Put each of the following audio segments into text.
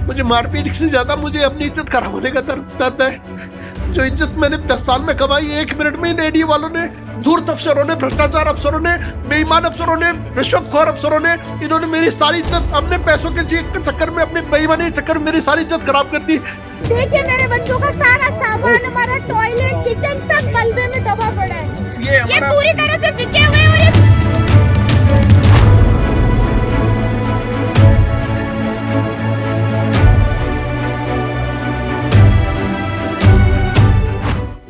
मुझे मारपीट से ज्यादा मुझे अपनी इज्जत खराब होने का दर्द है। जो इज्जत मैंने 10 साल में कमाई, 1 मिनट में इन एडी वालों ने, धूर्त अफसरों ने, भ्रष्टाचार अफसरों ने, बेईमान अफसरों ने, रिश्वतखोर अफसरों ने, इन्होंने मेरी सारी इज्जत अपने पैसों के चक्कर में, अपने बेईमानी के चक्कर में मेरी सारी इज्जत खराब कर दी। देखिए मेरे बच्चों का सारा सामान, हमारा टॉयलेट, किचन सब मलबे में दबा पड़ा है। ये पूरी तरह से बिके हुए हैं।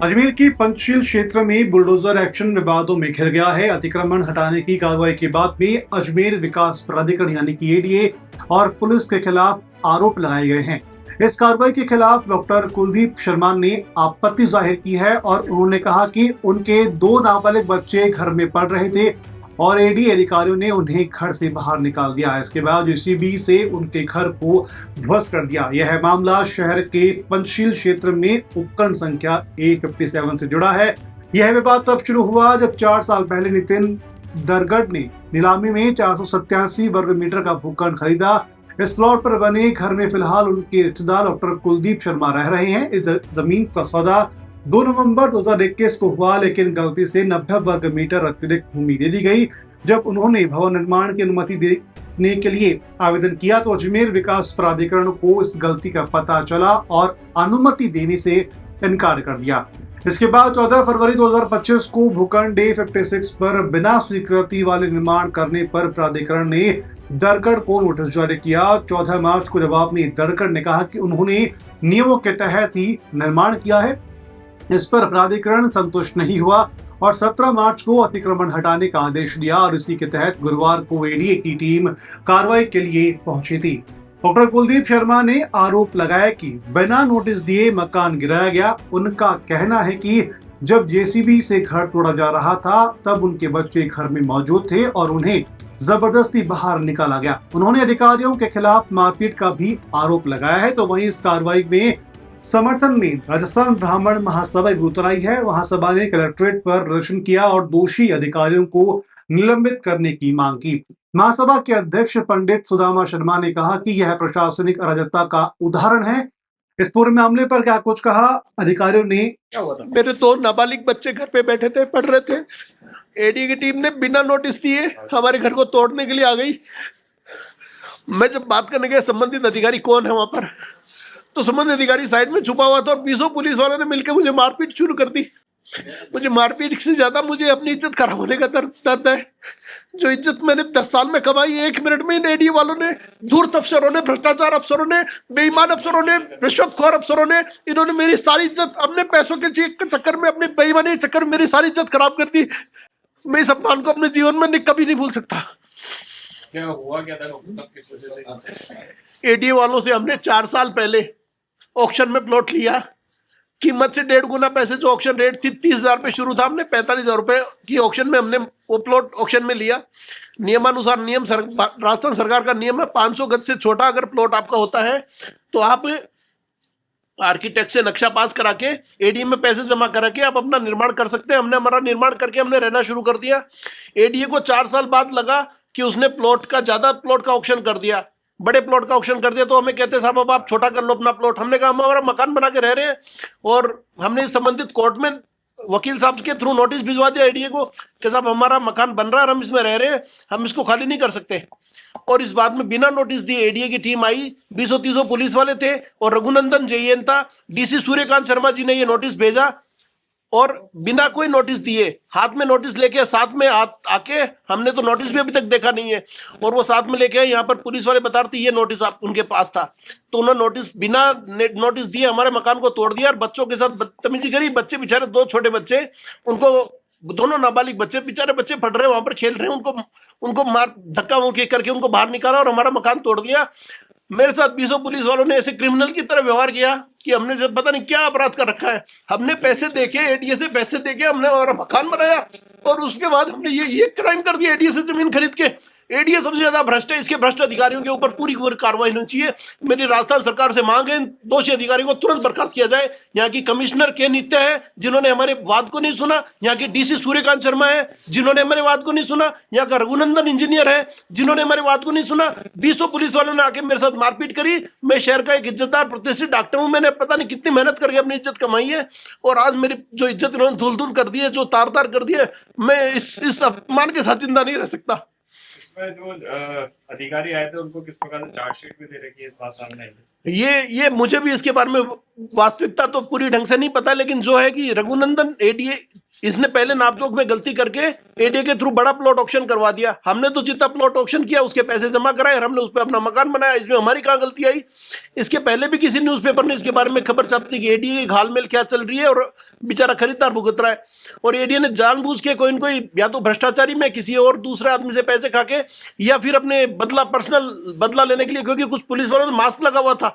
और अजमेर की पंचशील क्षेत्र में बुलडोजर एक्शन विवादों में घिर गया है। अतिक्रमण हटाने की कार्रवाई के बाद में अजमेर विकास प्राधिकरण यानी कि एडीए और पुलिस के खिलाफ आरोप लगाए गए हैं। इस कार्रवाई के खिलाफ डॉक्टर कुलदीप शर्मा ने आपत्ति जाहिर की है और उन्होंने कहा कि उनके 2 नाबालिग बच्चे घर में पढ़ रहे थे और एडी अधिकारियों ने उन्हें घर से बाहर निकाल दिया। इसके बाद जेसीबी से उनके घर को ध्वस्त कर दिया। यह मामला शहर के पंचशील क्षेत्र में उपखंड संख्या 157 से जुड़ा है। यह विवाद तब शुरू हुआ जब 4 साल पहले नितिन दरगढ़ ने नीलामी में 487 वर्ग मीटर का भूखंड खरीदा। इस प्लॉट पर बने घर में फिलहाल उनके रिश्तेदार डॉक्टर कुलदीप शर्मा रह रहे हैं। इस जमीन का सौदा 2 नवंबर 2021 को हुआ, लेकिन गलती से 90 वर्ग मीटर अतिरिक्त भूमि दे दी गई। जब उन्होंने भवन निर्माण की अनुमति देने के लिए आवेदन किया तो अजमेर विकास प्राधिकरण को इस गलती का पता चला और अनुमति देने से इनकार कर दिया। इसके बाद 14 फरवरी 2025 को भूखंड A56 पर बिना स्वीकृति वाले निर्माण करने पर प्राधिकरण ने दरगढ़ को नोटिस जारी किया। 14 मार्च को जवाब में दरगढ़ ने कहा कि उन्होंने नियमों के तहत ही निर्माण किया है। इस पर प्राधिकरण संतुष्ट नहीं हुआ और 17 मार्च को अतिक्रमण हटाने का आदेश दिया और इसी के तहत गुरुवार को एडीए की टीम कार्रवाई के लिए पहुंची थी। डॉक्टर कुलदीप शर्मा ने आरोप लगाया कि बिना नोटिस दिए मकान गिराया गया। उनका कहना है कि जब जेसीबी से घर तोड़ा जा रहा था तब उनके बच्चे घर में मौजूद थे और उन्हें जबरदस्ती बाहर निकाला गया। उन्होंने अधिकारियों के खिलाफ मारपीट का भी आरोप लगाया है। तो वहीं इस कार्रवाई में समर्थन में राजस्थान ब्राह्मण महासभा भी आई है। महासभा ने कलेक्ट्रेट पर प्रदर्शन किया और दोषी अधिकारियों को निलंबित करने की मांग की। महासभा के अध्यक्ष पंडित सुदामा शर्मा ने कहा कि यह प्रशासनिक अराजकता का उदाहरण है। इस पूरे मामले पर क्या कुछ कहा अधिकारियों ने? मेरे 2 नाबालिग बच्चे घर पे बैठे थे, पढ़ रहे थे। एडी की टीम ने बिना नोटिस दिए हमारे घर को तोड़ने के लिए आ गई। मैं जब बात करने गया संबंधित अधिकारी कौन है वहां पर, तो संबंधित अधिकारी साइड में छुपा हुआ था और 20 पुलिस वालों ने मिलकर मुझे मारपीट शुरू कर दी। मुझे मारपीट से ज्यादा मुझे अपनी इज्जत खराब होने का दर्द है। जो इज्जत मैंने 10 साल में कमाई, 1 मिनट में इन एडी वालों ने, धूर्त अफसरों ने, भ्रष्टाचार अफसरों ने, बेईमान अफसरों ने, रिश्वतखोर अफसरों ने, इन्होंने मेरी सारी इज्जत अपने पैसों के चक्कर में, अपने बेईमानी के चक्कर में मेरी सारी इज्जत खराब कर दी। मैं इस अपमान को अपने जीवन में कभी नहीं भूल सकता। क्या हुआ क्या था किस वजह से? एडी वालों से हमने 4 साल पहले ऑक्शन में प्लॉट लिया। कीमत से 1.5 गुना पैसे, जो ऑक्शन रेट थी 30,000 पे शुरू था, हमने 45,000 रुपए की ऑक्शन में हमने वो प्लॉट ऑक्शन में लिया। नियमानुसार राजस्थान सरकार का नियम है 500 गज से छोटा अगर प्लॉट आपका होता है तो आप आर्किटेक्ट से नक्शा पास करा के एडीए में पैसे जमा करा के आप अपना निर्माण कर सकते हैं। हमने हमारा निर्माण करके हमने रहना शुरू कर दिया। एडीए को 4 साल बाद लगा कि उसने ज्यादा प्लॉट का ऑक्शन कर दिया, बड़े प्लॉट का ऑक्शन कर दिया। तो हमें कहते साहब अब आप छोटा कर लो अपना प्लॉट। हमने कहा हम हमारा मकान बना के रह रहे हैं और हमने इस संबंधित कोर्ट में वकील साहब के थ्रू नोटिस भिजवा दिया एडीए को कि साहब हमारा मकान बन रहा है और हम इसमें रह रहे हैं, हम इसको खाली नहीं कर सकते। और इस बात में बिना नोटिस दिए एडीए की टीम आई। 20-30 पुलिस वाले थे और रघुनंदन जेईएन था। डीसी सूर्यकांत शर्मा जी ने ये नोटिस भेजा और बिना कोई नोटिस दिए हाथ में नोटिस लेके साथ में आके, हमने तो नोटिस भी अभी तक देखा नहीं है, और वो साथ में लेके आए। यहाँ पर पुलिस वाले बता रहे थे ये नोटिस आप उनके पास था, तो उन्होंने बिना नोटिस दिए हमारे मकान को तोड़ दिया और बच्चों के साथ बदतमीजी करी। बच्चे बेचारे 2 छोटे बच्चे, उनको दोनों नाबालिग बच्चे, बेचारे बच्चे पढ़ रहे हैं, वहां पर खेल रहे हैं, उनको मार धक्का मुक्की करके उनको बाहर निकाला और हमारा मकान तोड़ दिया। मेरे साथ 20 पुलिस वालों ने ऐसे क्रिमिनल की तरह व्यवहार किया कि हमने जब पता नहीं क्या अपराध कर रखा है। हमने पैसे देके, एडीए से पैसे देके हमने हमारा मकान बनाया और उसके बाद हमने ये क्राइम कर दिया एडीए से जमीन खरीद के एडीए सबसे ज्यादा भ्रष्ट है, इसके भ्रष्ट अधिकारियों के ऊपर पूरी कार्रवाई होनी चाहिए। मेरी राजस्थान सरकार से मांग है दोषी अधिकारियों को तुरंत बर्खास्त किया जाए। यहाँ की कमिश्नर के नित्य है जिन्होंने हमारे वाद को नहीं सुना, यहाँ की डीसी सूर्यकांत शर्मा है जिन्होंने हमारे वाद को नहीं सुना, यहाँ का रघुनंदन इंजीनियर है जिन्होंने हमारे वाद को नहीं सुना। 20 पुलिस वालों ने आके मेरे साथ मारपीट करी। मैं शहर का एक इज्जतदार प्रतिष्ठित डॉक्टर हूं, मैंने पता नहीं कितनी मेहनत करके अपनी इज्जत कमाई है, और आज मेरी जो इज्जत इन्होंने धूल धूल कर दी है, जो तार तार कर दी है, मैं इस अपमान के साथ जिंदा नहीं रह सकता। इसमें जो अधिकारी आए थे उनको किस प्रकार से चार्जशीट भी दे रखी है, इस बात सामने आई है। ये मुझे भी इसके बारे में वास्तविकता तो पूरी ढंग से नहीं पता, लेकिन जो है कि रघुनंदन एडीए इसने पहले नापतोल में गलती करके एडीए के थ्रू बड़ा प्लॉट ऑक्शन करवा दिया। हमने तो जितना प्लॉट ऑक्शन किया उसके पैसे जमा कराए और हमने उस पर अपना मकान बनाया, इसमें हमारी कहाँ गलती आई। इसके पहले भी किसी न्यूज़पेपर ने इसके बारे में खबर छापी कि एडीए की घालमेल क्या चल रही है और बेचारा खरीदार भुगत रहा है, और एडीए ने जानबूझ के कोई न कोई या तो भ्रष्टाचारी में किसी और दूसरे आदमी से पैसे खा के या फिर अपने पर्सनल बदला लेने के लिए, क्योंकि कुछ पुलिस वालों ने मास्क लगा हुआ था,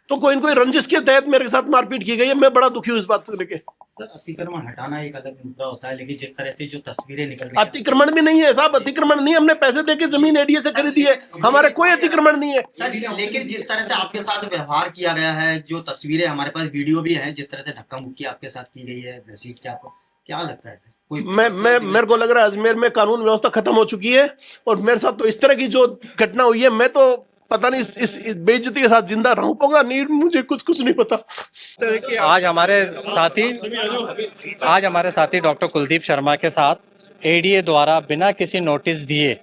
तो कोई न कोई रंजिश के तहत मेरे साथ मारपीट की गई है। मैं बड़ा दुखी हूँ इस बात से लेके। अतिक्रमण हटाना एक अलग मुद्दा होता है, लेकिन जिस तरह से जो तस्वीरें निकल रही हैं, अतिक्रमण भी नहीं है साहब, अतिक्रमण नहीं, हमने पैसे देके जमीन एडीए से खरीदी है, हमारे कोई अतिक्रमण नहीं है। सर, लेकिन जिस तरह से आपके साथ व्यवहार किया गया है, जो तस्वीरें हमारे पास वीडियो भी है, जिस तरह से धक्का मुक्की आपके साथ की गई है, घसीट के आपको क्या लगता है? मेरे को लग रहा है अजमेर में कानून व्यवस्था खत्म हो चुकी है, और मेरे साथ तो इस तरह की जो घटना हुई है, मैं तो पता नहीं इस बेइज्जती के साथ जिंदा रहूं पाऊंगा नहीं, मुझे कुछ नहीं पता। आज हमारे साथी डॉक्टर कुलदीप शर्मा के साथ एडीए द्वारा बिना किसी नोटिस दिए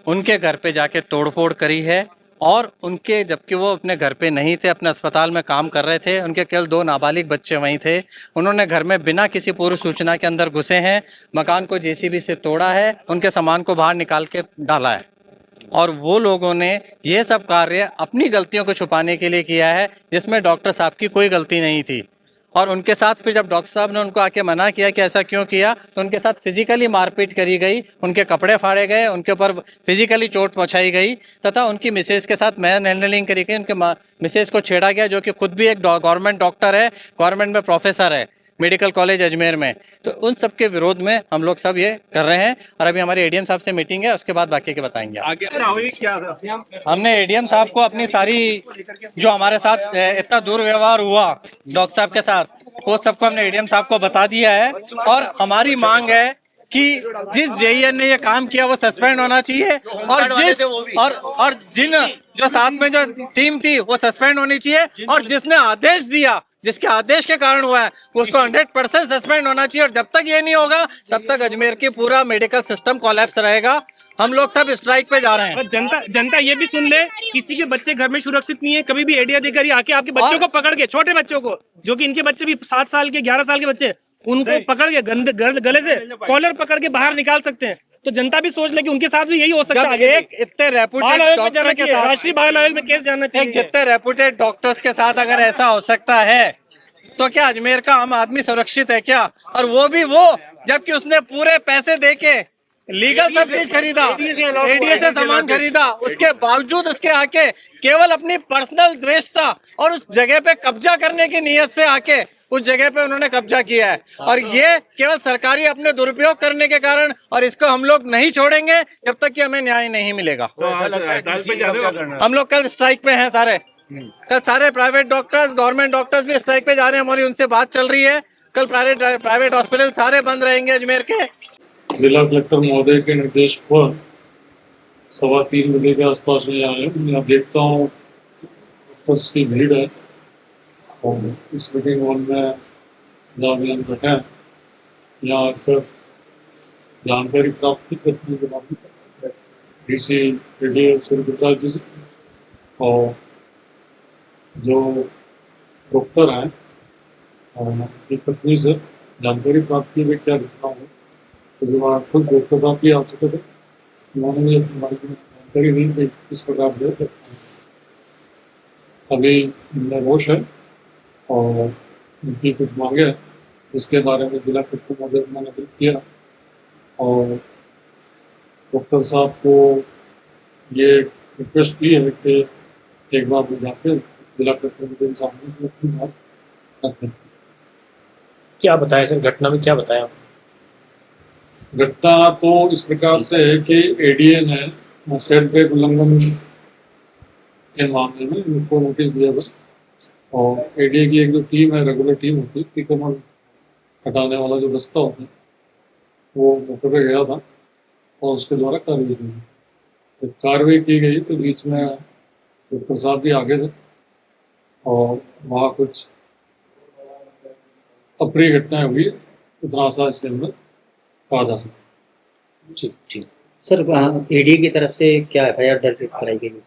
उनके घर पे जाके तोड़फोड़ करी है, और उनके जबकि वो अपने घर पे नहीं थे, अपने अस्पताल में काम कर रहे थे, उनके केवल 2 नाबालिग बच्चे वहीं थे, उन्होंने घर में बिना किसी पूर्व सूचना के अंदर घुसे हैं, मकान को जेसीबी से तोड़ा है, उनके सामान को बाहर निकाल के डाला है, और वो लोगों ने ये सब कार्य अपनी गलतियों को छुपाने के लिए किया है, जिसमें डॉक्टर साहब की कोई गलती नहीं थी। और उनके साथ फिर जब डॉक्टर साहब ने उनको आके मना किया कि ऐसा क्यों किया, तो उनके साथ फिजिकली मारपीट करी गई, उनके कपड़े फाड़े गए, उनके ऊपर फिजिकली चोट पहुंचाई गई, तथा उनकी मिसेज के साथ मैन हैंडलिंग करी गई, उनके मिसेज को छेड़ा गया, जो कि खुद भी एक गवर्नमेंट डॉक्टर है, गवर्नमेंट में प्रोफेसर है मेडिकल कॉलेज अजमेर में। तो उन सब के विरोध में हम लोग सब ये कर रहे हैं, और अभी हमारी एडीएम साहब से मीटिंग है, उसके बाद बाकी के बताएंगे आगे क्या था। हमने एडीएम साहब को अपनी सारी जो हमारे साथ इतना दुर्व्यवहार हुआ डॉक्टर साहब के साथ, वो सबको हमने एडीएम साहब को बता दिया है, और हमारी मांग है कि जिस जेईएन ने ये काम किया वो सस्पेंड होना चाहिए, और जिन जो साथ में जो टीम थी वो सस्पेंड होनी चाहिए, और जिसने आदेश दिया, जिसके आदेश के कारण हुआ है, उसको 100% सस्पेंड होना चाहिए। और जब तक ये नहीं होगा तब तक अजमेर की पूरा मेडिकल सिस्टम कोलैप्स रहेगा। हम लोग सब स्ट्राइक पे जा रहे हैं। जनता ये भी सुन ले, किसी के बच्चे घर में सुरक्षित नहीं है, कभी भी एडीए अधिकारी आके आपके बच्चों को पकड़ के, छोटे बच्चों को, जो कि इनके बच्चे भी 7 साल के 11 साल के बच्चे, उनको पकड़ के गले से कॉलर पकड़ के बाहर निकाल सकते हैं। तो जनता भी सोच ले कि उनके साथ भी यही हो सकता है। एक इतने रेपुटेड डॉक्टर के साथ, राष्ट्रीय बाल आयोग में केस जाना चाहिए। जितने रेपुटेड डॉक्टर्स के साथ अगर ऐसा हो सकता है, तो क्या अजमेर का आम आदमी सुरक्षित है क्या? और वो भी जबकि उसने पूरे पैसे देके लीगल सब चीज खरीदा, एडीए से सामान खरीदा, उसके बावजूद उसके आके केवल अपनी पर्सनल द्वेषता और उस जगह पे कब्जा करने की नीयत से आके उस जगह पे उन्होंने कब्जा किया है, और ये केवल सरकारी अपने दुरुपयोग करने के कारण, और इसको हम लोग नहीं छोड़ेंगे जब तक कि हमें न्याय नहीं मिलेगा। हम लोग कल स्ट्राइक पे हैं सारे, कल सारे प्राइवेट डॉक्टर्स, गवर्नमेंट डॉक्टर्स भी स्ट्राइक पे जा रहे हैं, हमारी उनसे बात चल रही है। कल प्राइवेट हॉस्पिटल सारे बंद रहेंगे अजमेर के। जिला कलेक्टर महोदय के निर्देश पर 3:15 बजे के आसपास में आए, मैं देखता हूँ की भीड़ है, और इस मीटिंग हॉल में जहाँ बैठे हैं, यहाँ आकर जानकारी प्राप्त करने के बाद डीसी एडीए सूर्यप्रसाद जी से और जो डॉक्टर हैं की पत्नी से जानकारी प्राप्त की गई क्या घटना हुई। तो जो खुद डॉक्टर साहब भी आ चुके थे, उन्होंने भी अपनी बारे में जानकारी दी कि किस प्रकार से अभी निर्दोष है, और उनकी कुछ मांगे हैं जिसके बारे में जिला कलेक्टर महोदय ने नोटिस किया, और डॉक्टर साहब को ये रिक्वेस्ट की है कि एक बार वो जाके जिला कलेक्टर महोदय के सामने अपनी बात रखें। क्या बताया सर, घटना में क्या बताया? घटना तो इस प्रकार से है कि एडीए ने सेट बेट उल्लंघन के मामले में इनको नोटिस दिया गया और एडीए की एक जो टीम है, रेगुलर टीम होती है, अतिक्रमण हटाने वाला जो दस्ता होता है, वो मौके पे गया था और उसके द्वारा कार्रवाई की गई। तो कार्रवाई की गई तो बीच में डॉक्टर साहब भी आगे थे और वहाँ कुछ अप्रिय घटनाएं हुई, इतना सा इसके अंदर कहा जा सकता। ठीक ठीक सर, एडीए की तरफ से क्या एफआईआर दर्ज कराई गई है?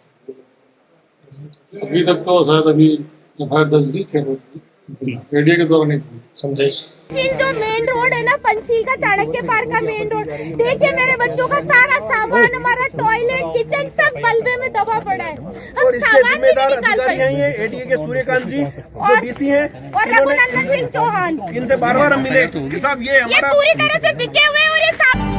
अभी तक तो शायद अभी एफआईआर दर्ज नहीं किया, एडीए के द्वारा नहीं की। समझाइए। जो मेन रोड है ना, पंचशील का चाणक्य पार्क का मेन रोड, देखिए मेरे बच्चों का सारा सामान, हमारा टॉयलेट, किचन सब मलबे में दबा पड़ा है। हम और इसके सामान भी जिम्मेदार नहीं निकाल अधिकारी पाए। हैं ये एडीए के सूर्यकांत जी जो डीसी हैं, और रघुनंदन सिंह चौहान, इनसे बार-बार हम मिले कि साहब ये ये हमारा पूरी तरह से बिके हुए हैं और ये साफ